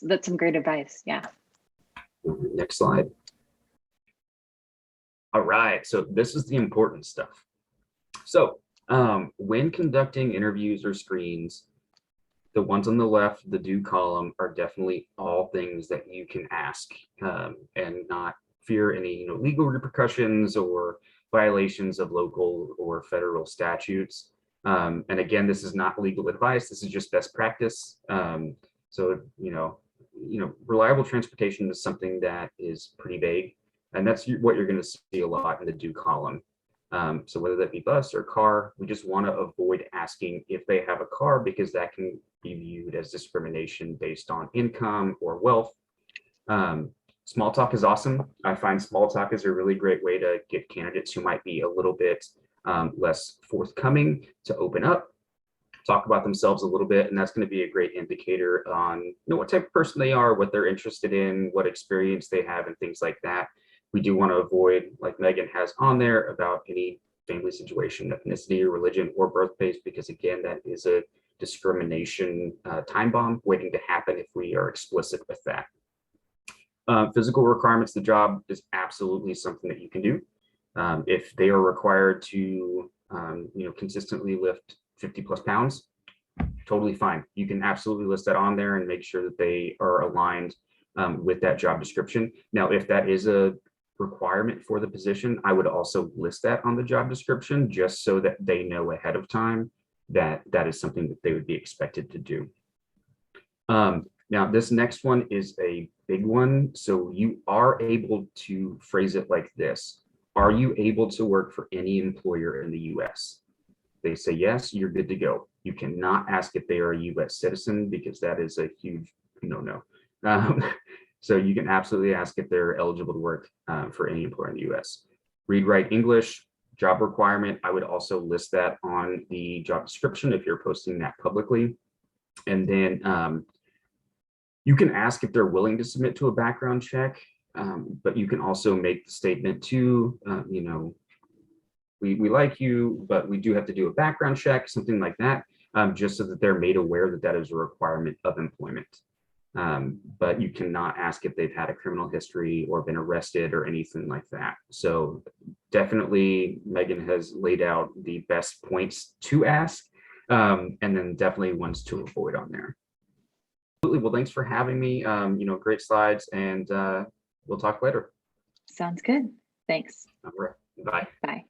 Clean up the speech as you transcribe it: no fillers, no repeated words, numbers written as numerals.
That's some great advice. Yeah. Next slide. All right, so this is the important stuff. So when conducting interviews or screens, the ones on the left, the do column, are definitely all things that you can ask and not fear any legal repercussions or violations of local or federal statutes. And again, this is not legal advice. This is just best practice. So reliable transportation is something that is pretty vague, and that's what you're going to see a lot in the do column. So whether that be bus or car, we just want to avoid asking if they have a car, because that can be viewed as discrimination based on income or wealth. Small talk is awesome. I find small talk is a really great way to get candidates who might be a little bit less forthcoming to open up, talk about themselves a little bit, and that's going to be a great indicator on what type of person they are, what they're interested in, what experience they have, and things like that. We do want to avoid, like Megan has on there, about any family situation, ethnicity, or religion, or birthplace, because again, that is a discrimination time bomb waiting to happen if we are explicit with that. Physical requirements, the job is absolutely something that you can do. If they are required to consistently lift 50 plus pounds, totally fine. You can absolutely list that on there and make sure that they are aligned with that job description. Now, if that is a requirement for the position, I would also list that on the job description, just so that they know ahead of time that that is something that they would be expected to do. Now, this next one is a big one. So you are able to phrase it like this: are you able to work for any employer in the US? They say yes, you're good to go. You cannot ask if they are a US citizen, because that is a huge no-no. So you can absolutely ask if they're eligible to work for any employer in the US. Read, write English, job requirement. I would also list that on the job description if you're posting that publicly. And then you can ask if they're willing to submit to a background check, but you can also make the statement too, we like you, but we do have to do a background check, something like that, just so that they're made aware that that is a requirement of employment. But you cannot ask if they've had a criminal history or been arrested or anything like that. So definitely Megan has laid out the best points to ask, and then definitely ones to avoid on there. Absolutely. Well, thanks for having me. Great slides, and we'll talk later. Sounds good. Thanks. All right. Bye. Bye.